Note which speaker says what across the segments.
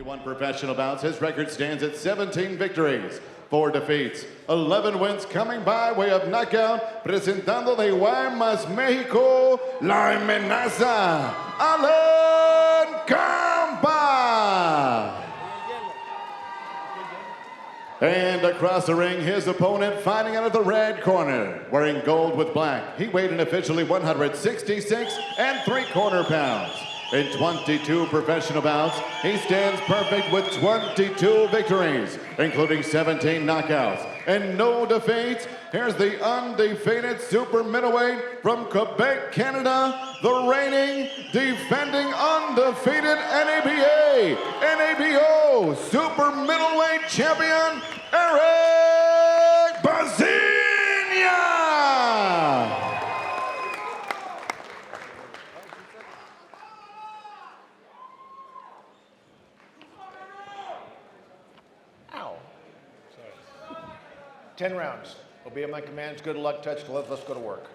Speaker 1: 21 professional bouts. His record stands at 17 victories, 4 defeats, 11 wins, coming by way of knockout, presentando de Guaymas, Mexico, la amenaza, Alan Campa. And across the ring, his opponent fighting out of the red corner, wearing gold with black. He weighed in officially 166 3/4 pounds. In 22 professional bouts, he stands perfect with 22 victories, including 17 knockouts and no defeats. Here's the undefeated super middleweight from Quebec, Canada, the reigning, defending undefeated NABA, NABO super middleweight champion, Erik Bazinyan.
Speaker 2: Ow. 10 rounds. Obey my commands. Good luck. Touch gloves. Let's go to work.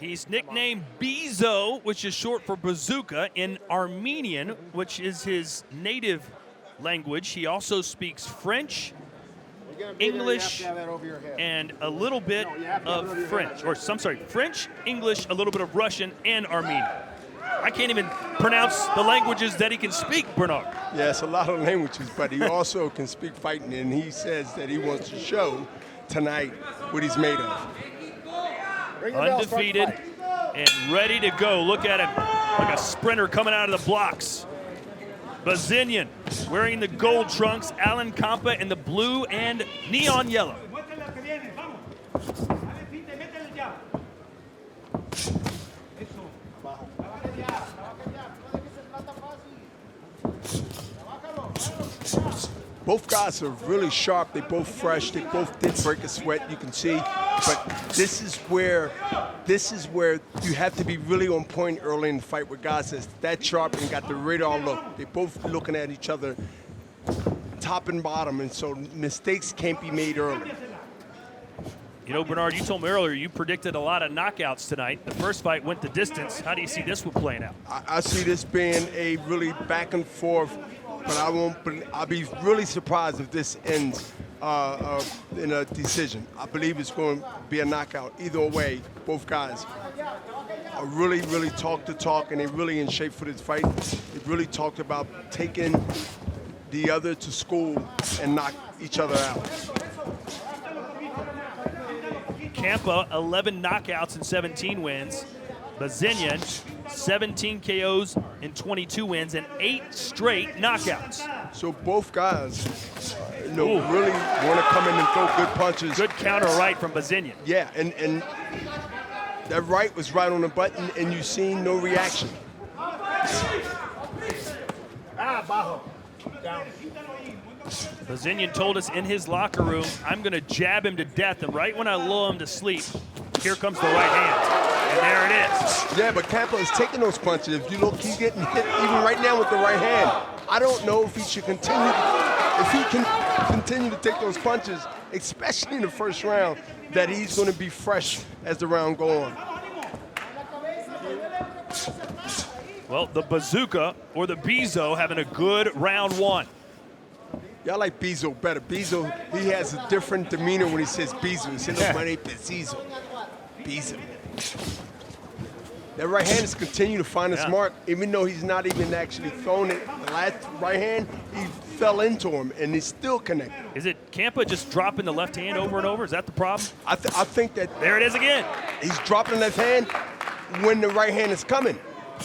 Speaker 3: He's nicknamed Bizo, which is short for bazooka, in Armenian, which is his native language. He also speaks French, English, and a little bit of French. French, English, a little bit of Russian, and Armenian. I can't even pronounce the languages that he can speak, Bernard.
Speaker 4: Yeah, it's a lot of languages, but he also can speak fighting, and he says that he wants to show tonight what he's made of.
Speaker 3: Undefeated and ready to go. Look at him, like a sprinter coming out of the blocks. Bazinyan wearing the gold trunks, Alan Campa in the blue and neon yellow.
Speaker 4: Both guys are really sharp. They both fresh. They both did break a sweat, you can see. But this is where you have to be really on point early in the fight with guys that's that sharp and got the radar look. They both looking at each other top and bottom, and so mistakes can't be made early.
Speaker 3: You know, Bernard, you told me earlier you predicted a lot of knockouts tonight. The first fight went the distance. How do you see this one playing out?
Speaker 4: I see this being a really back and forth, but I'll be really surprised if this ends in a decision. I believe it's going to be a knockout. Either way, both guys are really, really talk the talk, and they're really in shape for this fight. They really talked about taking the other to school and knock each other out.
Speaker 3: Campa, 11 knockouts and 17 wins. Bazinyan, 17 KOs and 22 wins and 8 straight knockouts.
Speaker 4: So both guys, really want to come in and throw good punches.
Speaker 3: Good counter right from Bazinyan.
Speaker 4: Yeah, and that right was right on the button, and you seen no reaction.
Speaker 3: Bazinyan told us in his locker room, I'm going to jab him to death, and right when I lull him to sleep, here comes the right hand, and there it is.
Speaker 4: Yeah, but Campa is taking those punches. If you look, he's getting hit even right now with the right hand. I don't know if he should continue, if he can continue to take those punches, especially in the first round, that he's going to be fresh as the round goes on.
Speaker 3: Well, the bazooka, or the Bizo, having a good round one.
Speaker 4: Yeah, I like Bizo better. Bizo, he has a different demeanor when he says Bizo. He says, my name is Bizo. Bizo. That right hand is continuing to find his mark, even though he's not even actually throwing it. The last right hand, he fell into him, and he's still connected.
Speaker 3: Is it Campa just dropping the left hand over and over? Is that the problem?
Speaker 4: I think that...
Speaker 3: There it is again.
Speaker 4: He's dropping the left hand when the right hand is coming,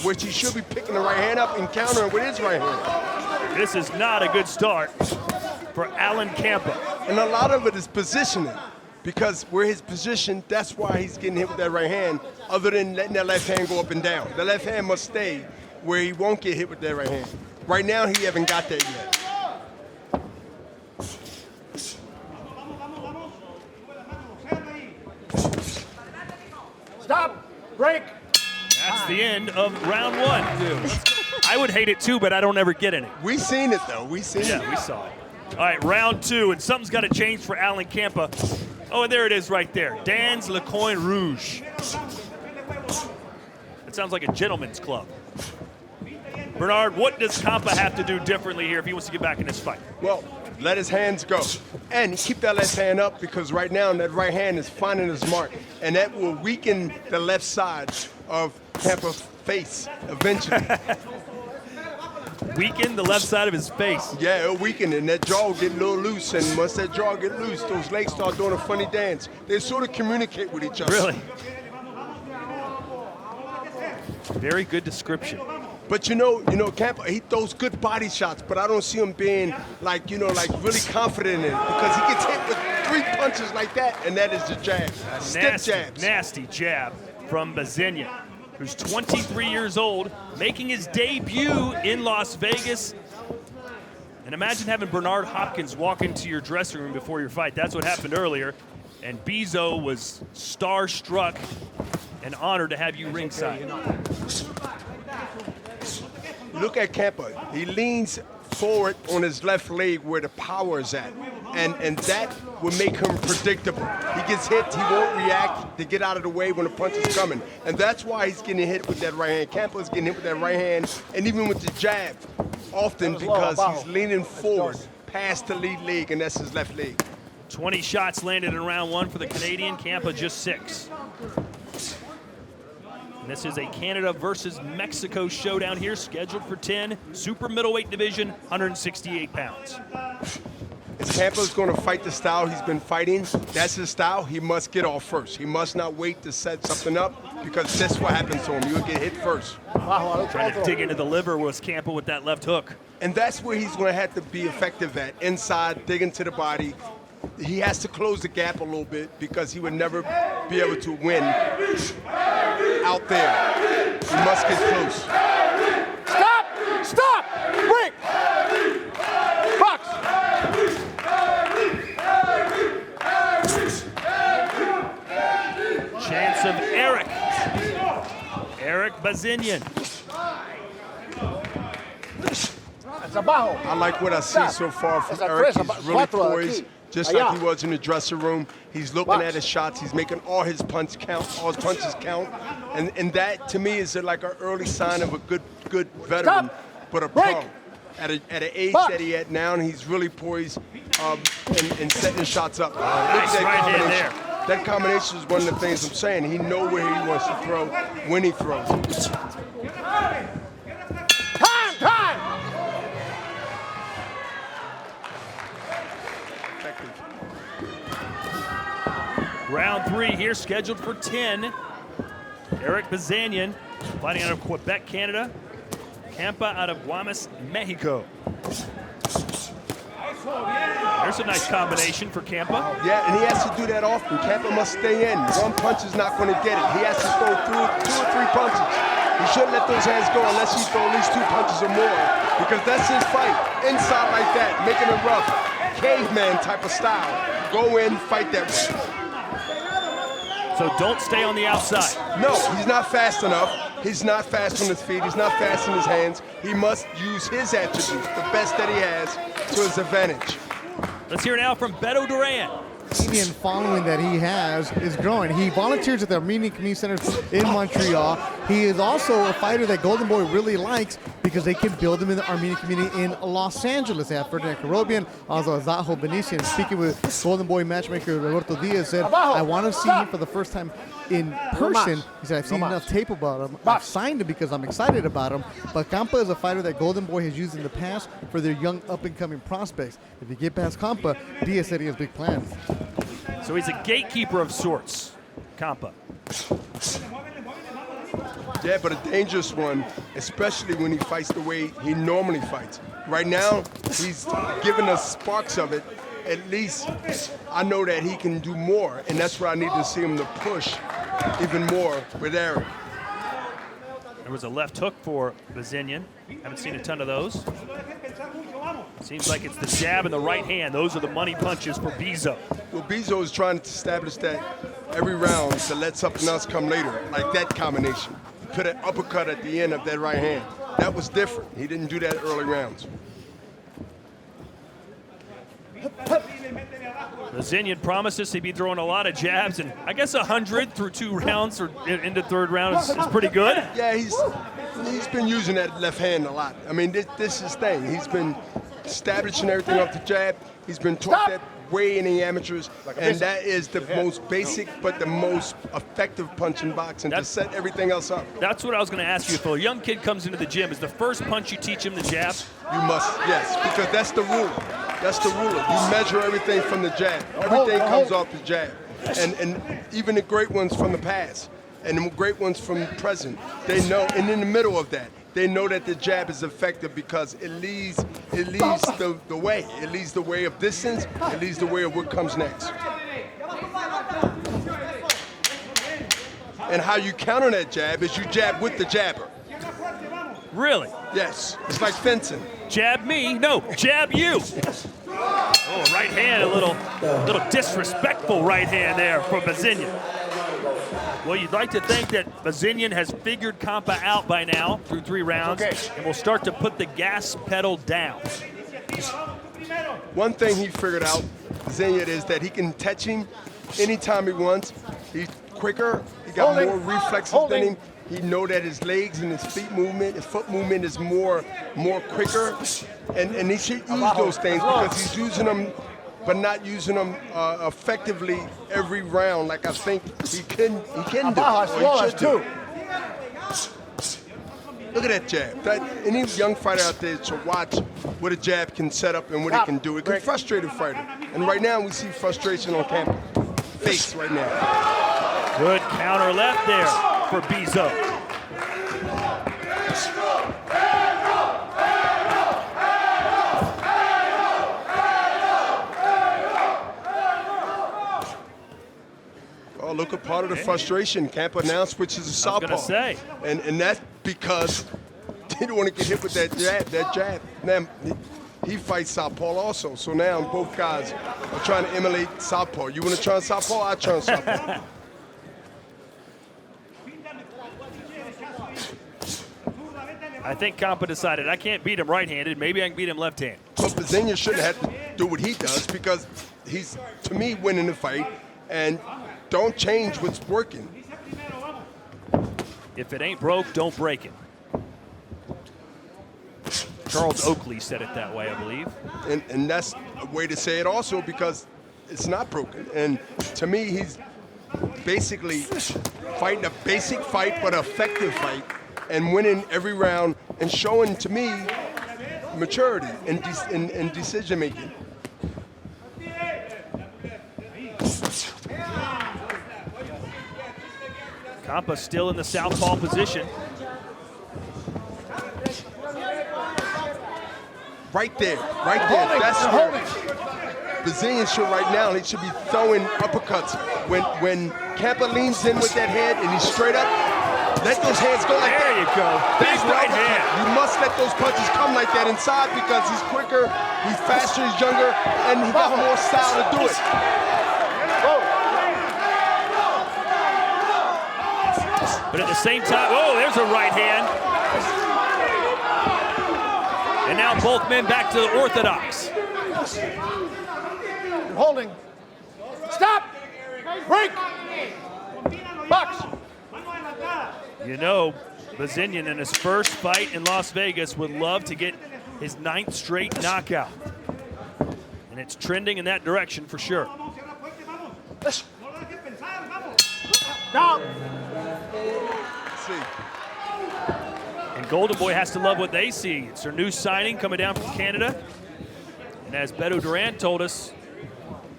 Speaker 4: which he should be picking the right hand up and countering with his right hand.
Speaker 3: This is not a good start for Alan Campa.
Speaker 4: And a lot of it is positioning, because where his position, that's why he's getting hit with that right hand, other than letting that left hand go up and down. The left hand must stay where he won't get hit with that right hand. Right now, he haven't got that yet.
Speaker 2: Stop! Break!
Speaker 3: That's the end of round one. I would hate it too, but I don't ever get in it.
Speaker 4: We seen it, though. We seen it.
Speaker 3: Yeah, we saw it. All right, round two, and something's got to change for Alan Campa. Oh, and there it is right there. Dan's Le Coin Rouge. It sounds like a gentleman's club. Bernard, what does Campa have to do differently here if he wants to get back in this fight?
Speaker 4: Well, let his hands go. And keep that left hand up, because right now that right hand is finding his mark. And that will weaken the left side of Campa's face eventually.
Speaker 3: Weaken the left side of his face.
Speaker 4: Yeah, it'll weaken, and that jaw will get a little loose. And once that jaw get loose, those legs start doing a funny dance. They sort of communicate with each other.
Speaker 3: Really? Very good description.
Speaker 4: But you know, Campa, he throws good body shots, but I don't see him being like really confident in it, because he gets hit with 3 punches like that, and that is the jab. Stiff jabs.
Speaker 3: Nasty jab from Bazinyan, who's 23 years old, making his debut in Las Vegas. And imagine having Bernard Hopkins walk into your dressing room before your fight. That's what happened earlier. And Bezo was starstruck and honored to have you ringside.
Speaker 4: Look at Campa. He leans forward on his left leg where the power is at. And that will make him predictable. He gets hit, he won't react to get out of the way when the punch is coming. And that's why he's getting hit with that right hand. Campa is getting hit with that right hand, and even with the jab, often because he's leaning forward past the lead leg, and that's his left leg.
Speaker 3: 20 shots landed in round 1 for the Canadian. Campa just 6. And this is a Canada versus Mexico showdown here, scheduled for 10. Super middleweight division, 168 pounds.
Speaker 4: If Campa's going to fight the style he's been fighting, that's his style, he must get off first. He must not wait to set something up, because that's what happens to him. You'll get hit first.
Speaker 3: Trying to dig into the liver was Campa with that left hook.
Speaker 4: And that's where he's going to have to be effective at. Inside, dig into the body. He has to close the gap a little bit, because he would never be able to win out there. He must get close.
Speaker 2: Stop! Stop! Break! Box!
Speaker 3: Chance of Erik Bazinyan.
Speaker 4: I like what I see so far from Erik. He's really poised, just like he was in the dressing room. He's looking at his shots. He's making all his punches count. And that, to me, is like an early sign of a good veteran, but a pro. At an age that he at now, and he's really poised and setting shots up.
Speaker 3: Nice right hand there.
Speaker 4: That combination is one of the things I'm saying. He knows where he wants to throw when he throws.
Speaker 2: Time!
Speaker 3: Round 3 here, scheduled for 10. Erik Bazinyan fighting out of Quebec, Canada. Campa out of Guaymas, Mexico. There's a nice combination for Campa.
Speaker 4: Yeah, and he has to do that often. Campa must stay in. One punch is not going to get it. He has to throw through 2 or 3 punches. He shouldn't let those hands go unless he throws at least 2 punches or more, because that's his fight. Inside like that, making it rough. Caveman type of style. Go in, fight that way.
Speaker 3: So don't stay on the outside.
Speaker 4: No, he's not fast enough. He's not fast on his feet. He's not fast in his hands. He must use his attributes, the best that he has, to his advantage.
Speaker 3: Let's hear now from Beto Duran.
Speaker 5: Canadian following that he has is growing. He volunteers at the Armenian Community Center in Montreal. He is also a fighter that Golden Boy really likes, because they can build him in the Armenian community in Los Angeles. They have Ferdinand Karobian, also Zaho Benician. Speaking with Golden Boy matchmaker Roberto Diaz, said, I want to see him for the first time in person. He said, I've seen enough tape about him. I've signed him because I'm excited about him. But Campa is a fighter that Golden Boy has used in the past for their young up-and-coming prospects. If you get past Campa, Diaz said he has big plans.
Speaker 3: So he's a gatekeeper of sorts, Campa.
Speaker 4: Yeah, but a dangerous one, especially when he fights the way he normally fights. Right now, he's giving us sparks of it. At least I know that he can do more, and that's what I need to see him to push even more with Erik.
Speaker 3: There was a left hook for Bazinyan. Haven't seen a ton of those. Seems like it's the jab and the right hand. Those are the money punches for Bezo.
Speaker 4: Well, Bezo is trying to establish that every round to let something else come later, like that combination. Put an uppercut at the end of that right hand. That was different. He didn't do that early rounds.
Speaker 3: Bazinyan promises he'd be throwing a lot of jabs, and I guess 100 through 2 rounds or into 3rd round is pretty good.
Speaker 4: Yeah, He's been using that left hand a lot. I mean, this is his thing. He's been establishing everything off the jab. He's been taught that way in the amateurs, and that is the most basic but the most effective punch in boxing to set everything else up.
Speaker 3: That's what I was going to ask you. If a young kid comes into the gym, is the first punch you teach him the jab?
Speaker 4: You must, yes, because that's the rule. That's the rule. You measure everything from the jab. Everything comes off the jab. And even the great ones from the past and the great ones from the present, they know, and in the middle of that, they know that the jab is effective because it leads the way. It leads the way of distance. It leads the way of what comes next. And how you counter that jab is you jab with the jabber.
Speaker 3: Really?
Speaker 4: Yes. It's like fencing.
Speaker 3: Jab me? No, jab you. Oh, right hand, a little disrespectful right hand there for Bazinyan. Well, you'd like to think that Bazinyan has figured Campa out by now through 3 rounds and will start to put the gas pedal down.
Speaker 4: One thing he figured out, Bazinyan, is that he can touch him anytime he wants. He's quicker. He got more reflexes than him. He know that his legs and his feet movement, his foot movement is more quicker, and he should use those things because he's using them, but not using them effectively every round like I think he can do. Or he should do. Look at that jab. Any young fighter out there should watch what a jab can set up and what it can do. It can frustrate a fighter, and right now we see frustration on Campa face right now.
Speaker 3: Good counter left there for Bizo.
Speaker 4: Oh, look at part of the frustration. Campa now switches to southpaw.
Speaker 3: I was gonna say.
Speaker 4: And that's because they don't want to get hit with that jab. Now, he fights southpaw also. So now both guys are trying to emulate southpaw. You want to try southpaw? I try southpaw.
Speaker 3: I think Campa decided I can't beat him right-handed. Maybe I can beat him left-handed.
Speaker 4: But Bazinyan shouldn't have to do what he does because he's, to me, winning the fight. And don't change what's working.
Speaker 3: If it ain't broke, don't break it. Charles Oakley said it that way, I believe.
Speaker 4: And that's a way to say it also because it's not broken. And to me, he's basically fighting a basic fight but an effective fight and winning every round and showing, to me, maturity and decision making.
Speaker 3: Campa still in the southpaw position.
Speaker 4: Right there. That's where Bazinyan should right now. He should be throwing uppercuts. When Campa leans in with that head and he's straight up, let those hands go like that.
Speaker 3: There you go. Big right hand.
Speaker 4: You must let those punches come like that inside because he's quicker, he's faster, he's younger, and he got more style to do it.
Speaker 3: But at the same time, oh, there's a right hand. And now both men back to the orthodox.
Speaker 2: You're holding. Stop! Break! Box!
Speaker 3: You know, Bazinyan in his first fight in Las Vegas would love to get his 9th straight knockout. And it's trending in that direction for sure.
Speaker 2: Down!
Speaker 3: And Golden Boy has to love what they see. It's their new signing coming down from Canada. And as Beto Duran told us,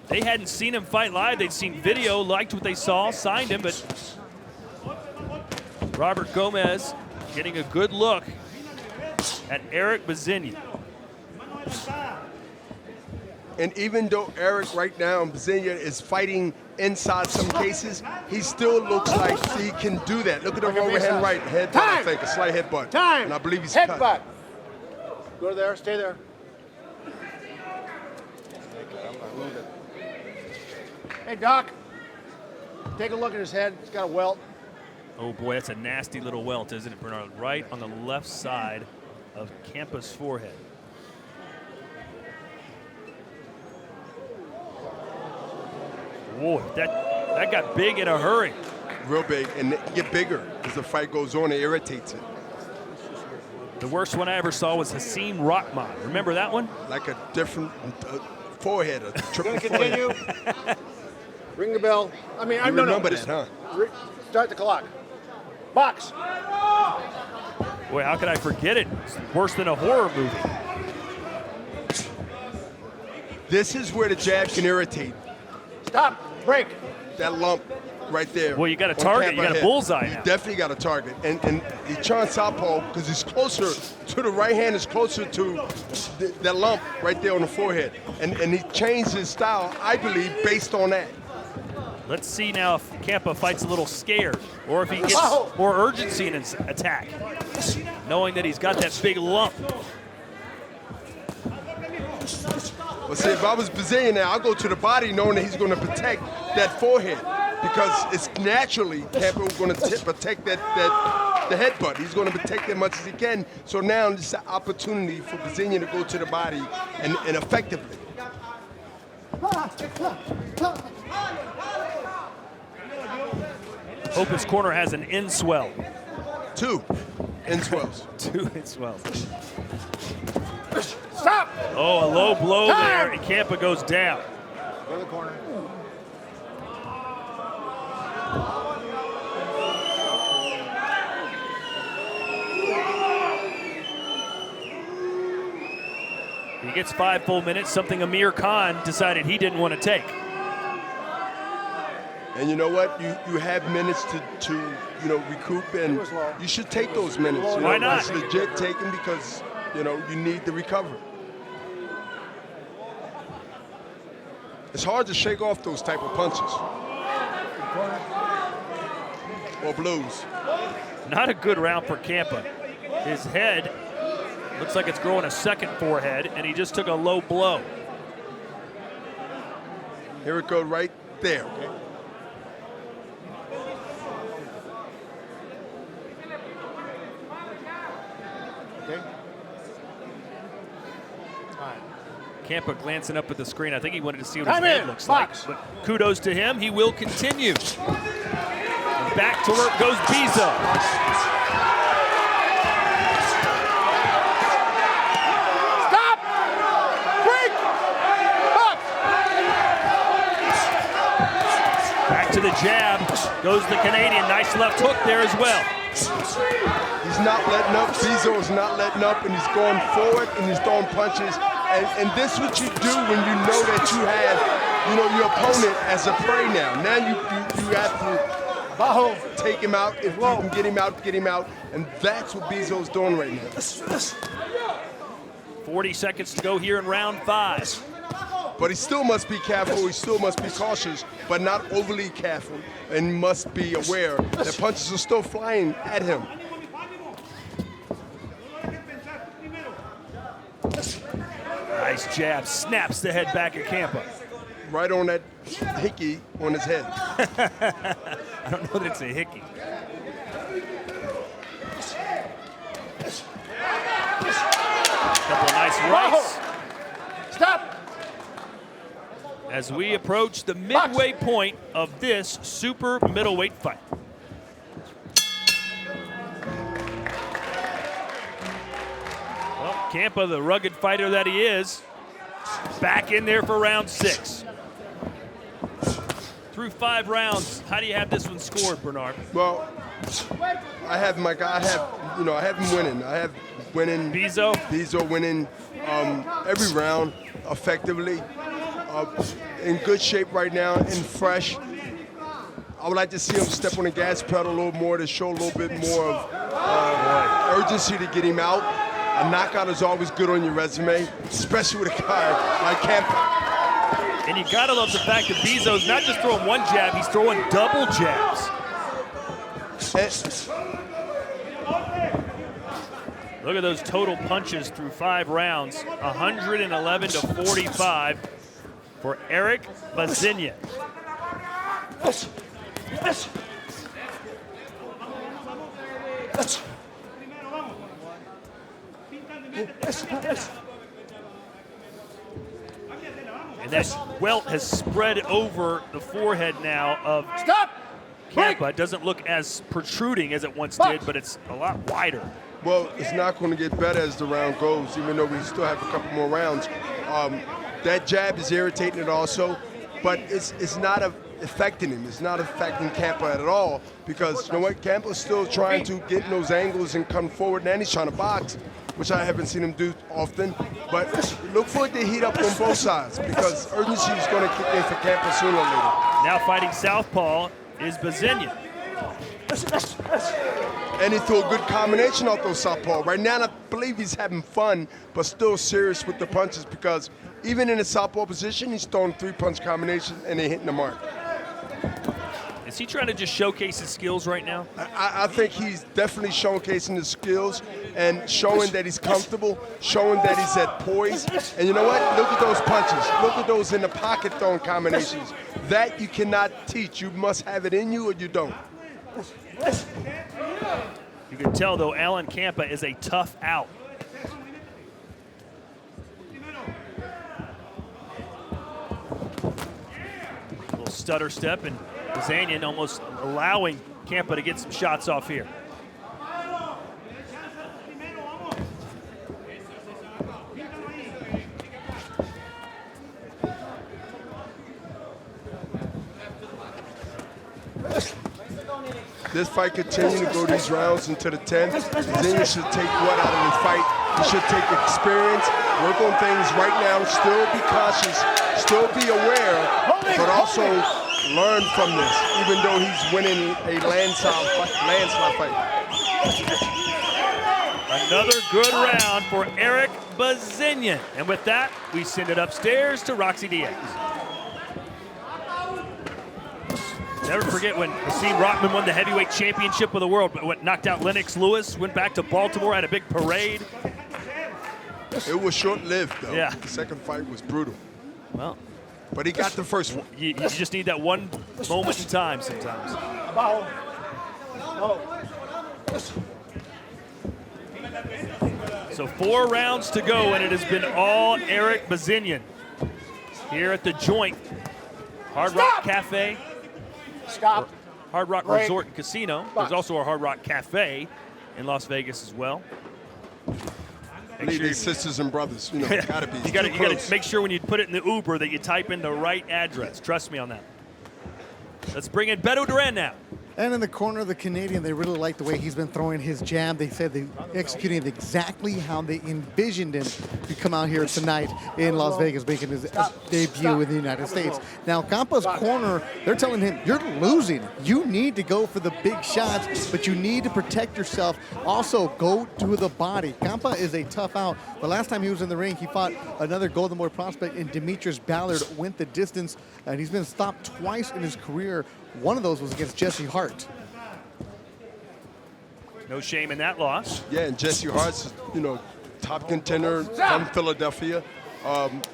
Speaker 3: they hadn't seen him fight live. They'd seen video, liked what they saw, signed him, but Robert Gomez getting a good look at Erik Bazinyan.
Speaker 4: And even though Erik right now, Bazinyan, is fighting inside some cases, he still looks like he can do that. Look at the overhand right headbutt, I think, a slight headbutt.
Speaker 2: Time!
Speaker 4: And I believe he's
Speaker 2: headbutt.
Speaker 4: cut.
Speaker 2: Go there, stay there. Hey, Doc, take a look at his head. He's got a welt.
Speaker 3: Oh boy, that's a nasty little welt, isn't it, Bernard? Right on the left side of Campa's forehead. Whoa, that got big in a hurry.
Speaker 4: Real big, and it get bigger as the fight goes on. It irritates it.
Speaker 3: The worst one I ever saw was Hasim Rahman. Remember that one?
Speaker 4: Like a different forehead, a triple
Speaker 2: Continue.
Speaker 4: forehead.
Speaker 2: Ring the bell. I mean, I
Speaker 4: You
Speaker 2: no,
Speaker 4: remember
Speaker 2: no.
Speaker 4: that, huh?
Speaker 2: Start the clock. Box.
Speaker 3: Boy, how could I forget it? It's worse than a horror movie.
Speaker 4: This is where the jab can irritate.
Speaker 2: Stop. Break.
Speaker 4: That lump right there.
Speaker 3: Well, you got a
Speaker 4: on
Speaker 3: target.
Speaker 4: Campa
Speaker 3: You got a
Speaker 4: head.
Speaker 3: bullseye
Speaker 4: You
Speaker 3: now.
Speaker 4: definitely got a target. And he trying southpaw because he's closer to the right hand, is closer to that lump right there on the forehead. And he changed his style, I believe, based on that.
Speaker 3: Let's see now if Campa fights a little scared or if he gets more urgency in his attack, knowing that he's got that big lump.
Speaker 4: But see, if I was Bazinyan now, I'll go to the body knowing that he's going to protect that forehead because it's naturally Campa going to protect the headbutt. He's going to protect as much as he can. So now it's an opportunity for Bazinyan to go to the body and effectively.
Speaker 3: Hope his corner has an in swell.
Speaker 4: 2 in swells.
Speaker 3: 2 in swells.
Speaker 2: Stop.
Speaker 3: Oh, a low blow
Speaker 2: Time.
Speaker 3: there, and Campa goes down.
Speaker 2: Go to the corner.
Speaker 3: He gets 5 full minutes, something Amir Khan decided he didn't want to take.
Speaker 4: And you know what? You have minutes to recoup, and you should take those minutes. You
Speaker 3: Why
Speaker 4: know,
Speaker 3: not?
Speaker 4: It's legit taken because you need the recovery. It's hard to shake off those type of punches or blows.
Speaker 3: Not a good round for Campa. His head looks like it's growing a second forehead, and he just took a low blow.
Speaker 4: Here it goes right there.
Speaker 2: Okay. All right.
Speaker 3: Campa glancing up at the screen. I think he wanted to see what
Speaker 2: Time
Speaker 3: his head
Speaker 2: in.
Speaker 3: looks
Speaker 2: Box.
Speaker 3: like. But kudos to him. He will continue. And back to work goes Bizo.
Speaker 2: Stop. Break. Box.
Speaker 3: Back to the jab. Goes the Canadian. Nice left hook there as well.
Speaker 4: He's not letting up. Bizo is not letting up, and he's going forward, and he's throwing punches. And this is what you do when you know that you have, your opponent as a prey now. Now you have to
Speaker 2: Bajo.
Speaker 4: take him out. If you can get him out. And that's what Bizo's doing right now.
Speaker 3: 40 seconds to go here in round 5.
Speaker 4: But he still must be careful. He still must be cautious, but not overly careful, and must be aware that punches are still flying at him.
Speaker 3: Nice jab. Snaps the head back at Campa.
Speaker 4: Right on that hickey on his head.
Speaker 3: I don't know that it's a hickey. Couple of nice rights.
Speaker 2: Stop.
Speaker 3: As we approach the midway point of this super middleweight fight. Well, Campa, the rugged fighter that he is, back in there for round 6. Through 5 rounds, how do you have this one scored, Bernard?
Speaker 4: Well, I have my guy. I have him winning. I have winning.
Speaker 3: Bizo
Speaker 4: winning every round effectively. In good shape right now and fresh. I would like to see him step on the gas pedal a little more to show a little bit more of urgency to get him out. A knockout is always good on your resume, especially with a guy like Campa.
Speaker 3: And you gotta love the fact that Bizo's not just throwing one jab, he's throwing double jabs. Look at those total punches through 5 rounds, 111 to 45 for Erik Bazinyan. And that welt has spread over the forehead now of
Speaker 2: Stop.
Speaker 3: Campa. It doesn't look as protruding as it once did, but it's a lot wider.
Speaker 4: Well, it's not going to get better as the round goes, even though we still have a couple more rounds. That jab is irritating it also, but it's not affecting him. It's not affecting Campa at all, because you know what? Campa's still trying to get in those angles and come forward, and he's trying to box, which I haven't seen him do often. But look for it to heat up on both sides, because urgency is going to kick in for Campa sooner or later.
Speaker 3: Now fighting southpaw is Bazinyan.
Speaker 4: And he threw a good combination off those southpaw. Right now, I believe he's having fun, but still serious with the punches, because even in a southpaw position, he's throwing 3-punch combinations and they're hitting the mark.
Speaker 3: Is he trying to just showcase his skills right now?
Speaker 4: I think he's definitely showcasing his skills and showing that he's comfortable, showing that he's at poise. And you know what? Look at those punches. Look at those in the pocket throwing combinations. That you cannot teach. You must have it in you or you don't.
Speaker 3: You can tell, though, Alan Campa is a tough out. Little stutter step, and Bazinyan almost allowing Campa to get some shots off here.
Speaker 4: This fight continue to go these rounds into the 10th. Bazinyan should take what out of the fight? He should take experience, work on things right now, still be cautious, still be aware, but also learn from this, even though he's winning a landslide fight.
Speaker 3: Another good round for Erik Bazinyan. And with that, we send it upstairs to Roxy Diaz. Never forget when Hasim Rockman won the heavyweight championship of the world, but knocked out Lennox Lewis, went back to Baltimore, had a big parade.
Speaker 4: It was short-lived, though.
Speaker 3: Yeah.
Speaker 4: The second fight was brutal.
Speaker 3: Well,
Speaker 4: but he got the first one.
Speaker 3: You just need that one moment in time sometimes. So 4 rounds to go, and it has been all Erik Bazinyan here at the Joint Hard Rock Cafe.
Speaker 2: Stop.
Speaker 3: Hard Rock
Speaker 2: Break.
Speaker 3: Resort and Casino. There's also a Hard Rock Cafe in Las Vegas as well.
Speaker 4: Ladies, sisters, and brothers, you know, gotta be.
Speaker 3: You gotta make sure when you put it in the Uber that you type in the right address. Trust me on that. Let's bring in Beto Duran now.
Speaker 5: And in the corner of the Canadian, they really like the way he's been throwing his jab. They said they executing it exactly how they envisioned him to come out here tonight in Las Vegas, making his debut in the United States. Now, Campa's corner, they're telling him, you're losing. You need to go for the big shots, but you need to protect yourself. Also, go to the body. Campa is a tough out. The last time he was in the ring, he fought another Golden Boy prospect in Demetrius Ballard, went the distance, and he's been stopped twice in his career. One of those was against Jesse Hart.
Speaker 3: No shame in that loss.
Speaker 4: Yeah, and Jesse Hart's, you know, top contender from Philadelphia.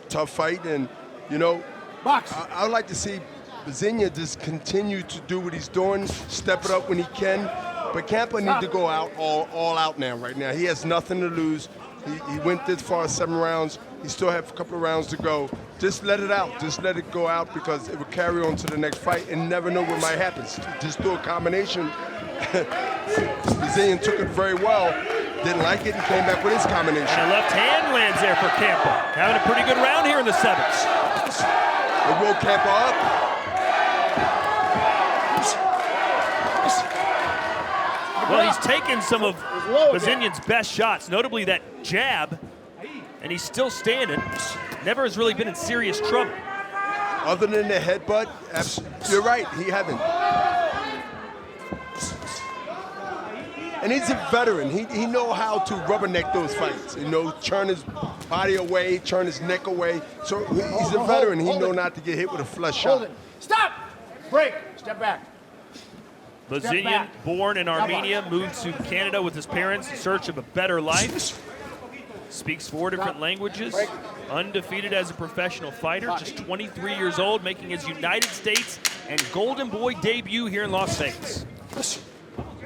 Speaker 4: Tough fight, and, you know, I would like to see Bazinyan just continue to do what he's doing, step it up when he can. But Campa need to go out all out now, right now. He has nothing to lose. He went this far, 7 rounds. He still have a couple of rounds to go. Just let it out. Just let it go out, because it will carry on to the next fight and never know what might happen. Just do a combination. Bazinyan took it very well. Didn't like it and came back with his combination.
Speaker 3: And a left hand lands there for Campa. Having a pretty good round here in the 7th.
Speaker 4: It woke Campa up.
Speaker 3: Well, he's taken some of Bazinyan's best shots, notably that jab, and he's still standing. Never has really been in serious trouble.
Speaker 4: Other than the headbutt, you're right, he haven't. And he's a veteran. He know how to rubberneck those fights. You know, turn his body away, turn his neck away. So he's a veteran. He know not to get hit with a flush shot.
Speaker 2: Stop! Break! Step back.
Speaker 3: Bazinyan, born in Armenia, moved to Canada with his parents in search of a better life. Speaks 4 different languages. Undefeated as a professional fighter. Just 23 years old, making his United States and Golden Boy debut here in Las Vegas.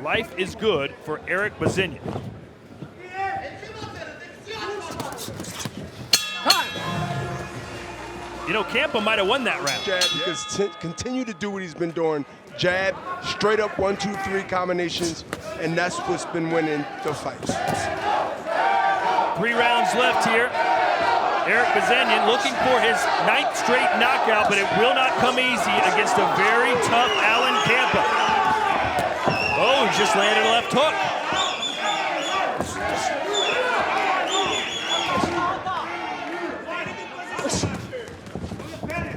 Speaker 3: Life is good for Erik Bazinyan. You know, Campa might have won that round.
Speaker 4: Jab, because continue to do what he's been doing. Jab, straight up 1, 2, 3 combinations, and that's what's been winning the fight.
Speaker 3: rounds left here. Erik Bazinyan looking for his 9th straight knockout, but it will not come easy against a very tough Alan Campa. Oh, he just landed a left hook.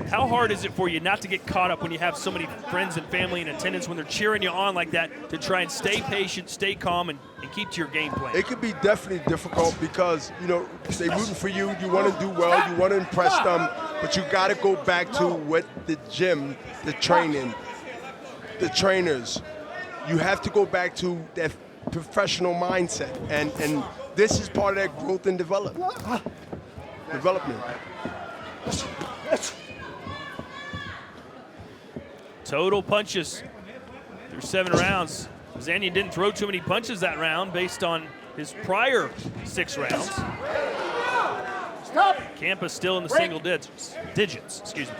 Speaker 3: How hard is it for you not to get caught up when you have so many friends and family in attendance when they're cheering you on like that, to try and stay patient, stay calm, and keep to your game plan?
Speaker 4: It could be definitely difficult because, you know, they're rooting for you. You want to do well. You want to impress them. But you got to go back to what the gym, the training, the trainers. You have to go back to that professional mindset. And this is part of that growth and development.
Speaker 3: Total punches through 7 rounds. Bazinyan didn't throw too many punches that round based on his prior 6 rounds.
Speaker 2: Stop.
Speaker 3: Campa's still in the single digits. Excuse me.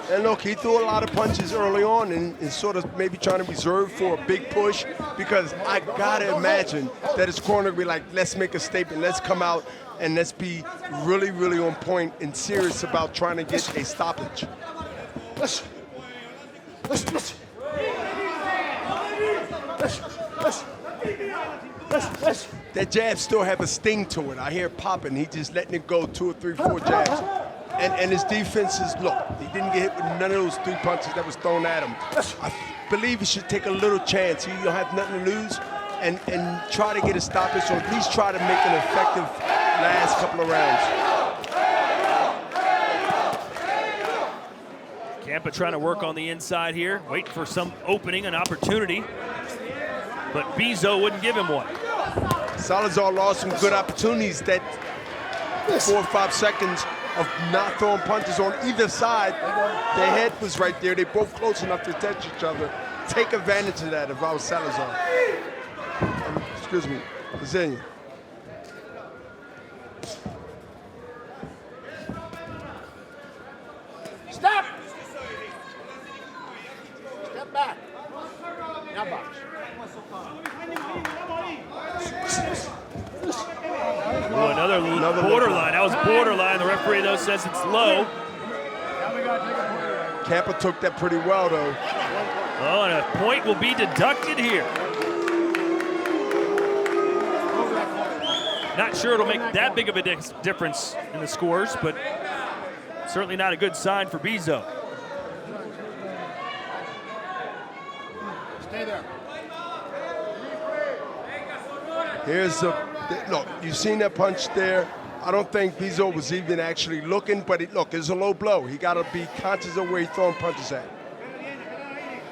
Speaker 4: And look, he threw a lot of punches early on and sort of maybe trying to reserve for a big push, because I gotta imagine that his corner will be like, let's make a statement, let's come out and let's be really, really on point and serious about trying to get a stoppage. That jab still have a sting to it. I hear it popping. He just letting it go 2 or 3, 4 jabs. And his defense is, look, he didn't get hit with none of those 3 punches that was thrown at him. I believe he should take a little chance. He don't have nothing to lose, and try to get a stoppage, or at least try to make an effective last couple of rounds.
Speaker 3: Campa trying to work on the inside here, waiting for some opening, an opportunity. But Bizo wouldn't give him one.
Speaker 4: Salazar lost some good opportunities. That 4 or 5 seconds of not throwing punches on either side. Their head was right there. They both close enough to touch each other. Take advantage of that if I was Salazar. Excuse me, Bazinyan.
Speaker 2: Stop. Step back. Now box.
Speaker 3: Ooh, another borderline. That was borderline. The referee, though, says it's low.
Speaker 4: Campa took that pretty well, though.
Speaker 3: Oh, and a point will be deducted here. Not sure it'll make that big of a difference in the scores, but certainly not a good sign for Bizo.
Speaker 2: Stay there.
Speaker 4: Here's look, you've seen that punch there. I don't think Bizo was even actually looking, but look, it's a low blow. He got to be conscious of where he's throwing punches at.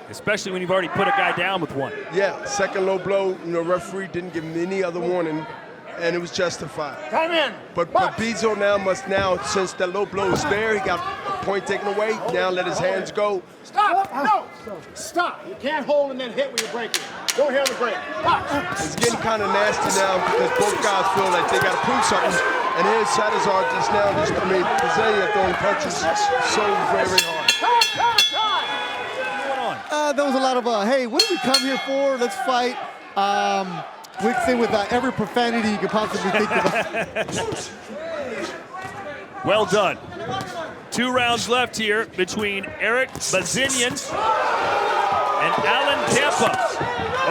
Speaker 3: Especially when you've already put a guy down with one.
Speaker 4: Yeah, second low blow, referee didn't give him any other warning, and it was justified.
Speaker 2: Time in.
Speaker 4: But Bizo must since that low blow is there, he got a point taken away, now let his hands go.
Speaker 2: Stop. No. Stop. You can't hold and then hit when you're breaking. Don't hear the break. Box.
Speaker 4: It's getting kind of nasty now because both guys feel like they got to prove something. And here's Salazar Bazinyan throwing punches so very hard.
Speaker 2: Time.
Speaker 5: There was a lot of, hey, what did we come here for? Let's fight. Mixed in with every profanity you could possibly think of.
Speaker 3: Well done. 2 rounds left here between Erik Bazinyan and Alan Campa.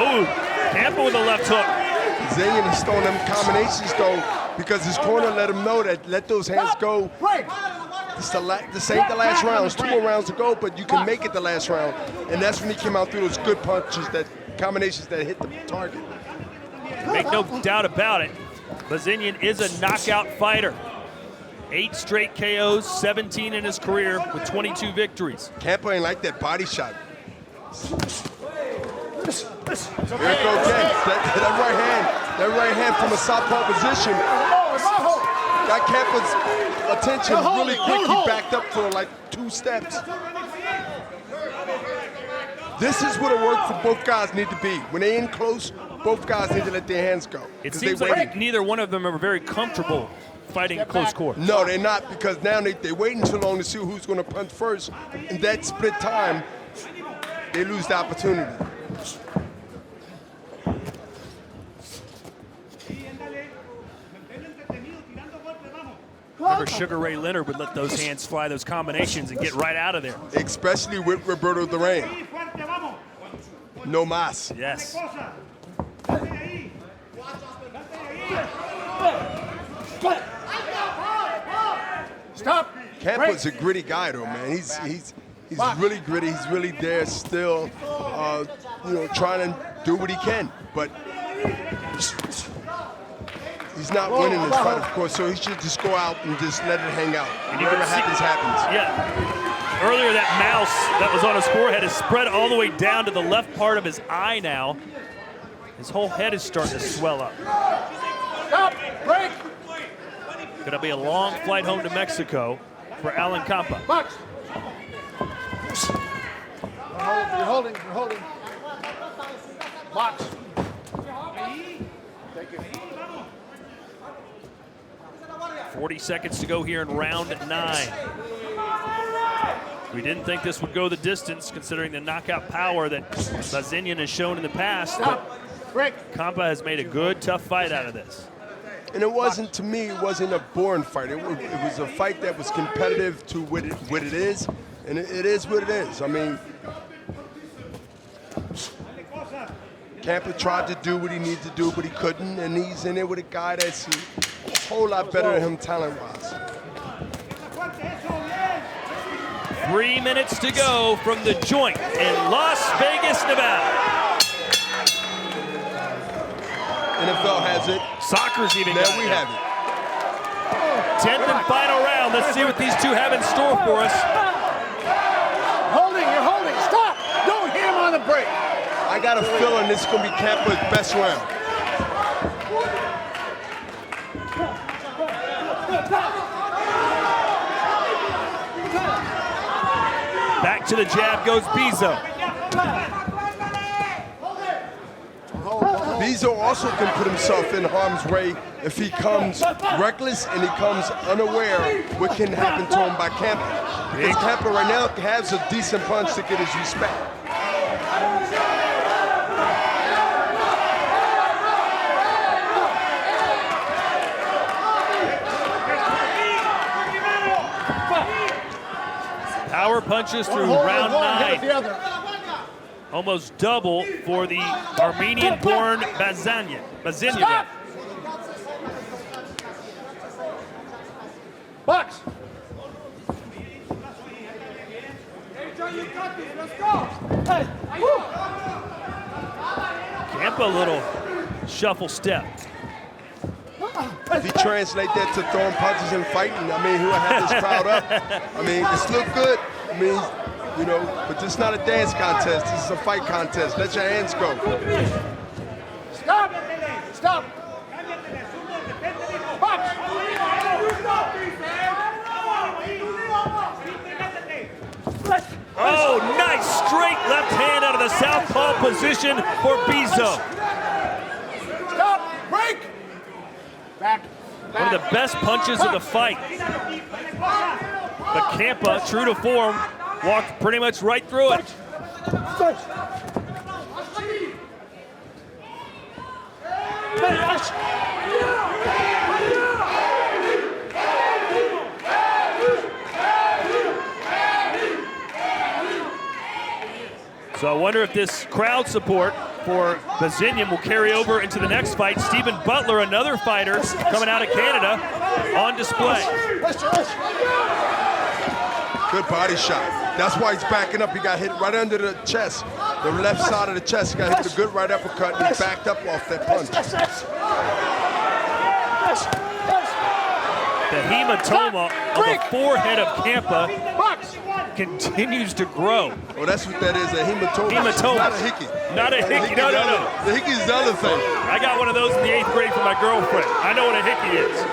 Speaker 3: Oh, Campa with a left hook.
Speaker 4: Bazinyan is throwing them combinations, though, because his corner let him know that let those hands go. This ain't the last round. It's 2 more rounds to go, but you can make it the last round. And that's when he came out through those good punches, that combinations that hit the target.
Speaker 3: Make no doubt about it, Bazinyan is a knockout fighter. 8 straight KOs, 17 in his career with 22 victories.
Speaker 4: Campa ain't like that body shot. Here it goes again. That right hand from a southpaw position got Campa's attention really quick. He backed up for like 2 steps. This is what a work for both guys need to be. When they're in close, both guys need to let their hands go.
Speaker 3: It seems like neither one of them are very comfortable fighting close quarters.
Speaker 4: No, they're not, because now they're waiting too long to see who's going to punch first. In that split time, they lose the opportunity.
Speaker 3: Remember, Sugar Ray Leonard would let those hands fly, those combinations, and get right out of there.
Speaker 4: Especially with Roberto Duran. No mas.
Speaker 3: Yes.
Speaker 2: Stop.
Speaker 4: Campa's a gritty guy, though, man. He's really gritty. He's really there still, you know, trying to do what he can. But he's not winning this fight, of course, so he should just go out and just let it hang out.
Speaker 3: And you
Speaker 4: Whatever
Speaker 3: can see-
Speaker 4: happens, happens.
Speaker 3: Yeah. Earlier, that mouse that was on his forehead is spread all the way down to the left part of his eye now. His whole head is starting to swell up.
Speaker 2: Stop. Break.
Speaker 3: Going to be a long flight home to Mexico for Alan Campa.
Speaker 2: Box. You're holding. You're holding. Box. Take it.
Speaker 3: 40 seconds to go here in round 9. We didn't think this would go the distance, considering the knockout power that Bazinyan has shown in the past. But
Speaker 2: Stop. Break.
Speaker 3: Campa has made a good, tough fight out of this.
Speaker 4: And it wasn't, to me, it wasn't a boring fight. It was a fight that was competitive to what it is, and it is what it is. I mean, Campa tried to do what he needed to do, but he couldn't, and he's in there with a guy that's a whole lot better than him talent-wise.
Speaker 3: 3 minutes to go from the joint in Las Vegas, Nevada.
Speaker 4: NFL has it.
Speaker 3: Soccer's even
Speaker 4: There
Speaker 3: got
Speaker 4: we
Speaker 3: it.
Speaker 4: have it.
Speaker 3: 10th and final round. Let's see what these two have in store for us.
Speaker 2: Holding. You're holding. Stop. Don't hit him on the break.
Speaker 4: I got a feeling this is going to be Campa's best round.
Speaker 3: Back to the jab goes Bizo.
Speaker 4: Bizo also can put himself in harm's way if he comes reckless and he comes unaware what can happen to him by Campa. Because Campa right now has a decent punch to get his respect.
Speaker 3: Power punches through
Speaker 2: Hold
Speaker 3: round
Speaker 2: one, hit
Speaker 3: 9.
Speaker 2: the other.
Speaker 3: Almost double for the Armenian-born Bazinyan.
Speaker 2: Stop. Box.
Speaker 3: Campa, a little shuffle step.
Speaker 4: If he translate that to throwing punches and fighting, I mean, he'll have this crowd up. I mean, this look good. I mean, you know, but this is not a dance contest. This is a fight contest. Let your hands go.
Speaker 2: Stop. Stop. Box.
Speaker 3: Oh, nice straight left hand out of the southpaw position for Bizo.
Speaker 2: Stop. Break. Back.
Speaker 3: One of the best punches of the fight. But Campa, true to form, walked pretty much right through it. So I wonder if this crowd support for Bazinyan will carry over into the next fight. Stephen Butler, another fighter coming out of Canada, on display.
Speaker 4: Good body shot. That's why he's backing up. He got hit right under the chest. The left side of the chest. He got hit with a good right uppercut and he backed up off that punch.
Speaker 3: The hematoma on the forehead of Campa continues to grow.
Speaker 4: Oh, that's what that is, a hematoma.
Speaker 3: Hematoma.
Speaker 4: Not a hickey.
Speaker 3: Not a hickey. No.
Speaker 4: The hickey is the other thing.
Speaker 3: I got one of those in the 8th grade for my girlfriend. I know what a hickey is.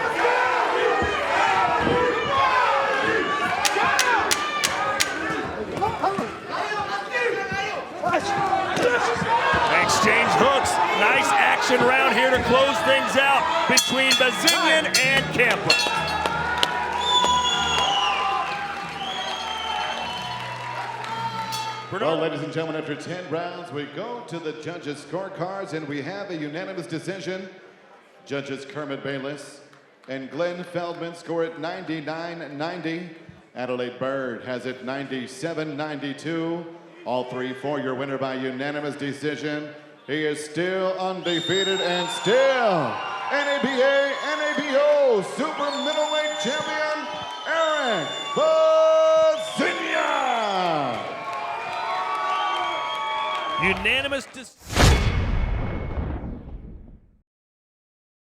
Speaker 3: Exchange hooks. Nice action round here to close things out between Bazinyan and Campa.
Speaker 1: Well, ladies and gentlemen, after 10 rounds, we go to the judges' scorecards, and we have a unanimous decision. Judges Kermit Bayless, and Glenn Feldman score it 99-90. Adelaide Bird has it 97-92. All three for your winner by unanimous decision. He is still undefeated and still NABA, NABO Super Middleweight Champion, Erik Bazinyan.
Speaker 3: Unanimous decision.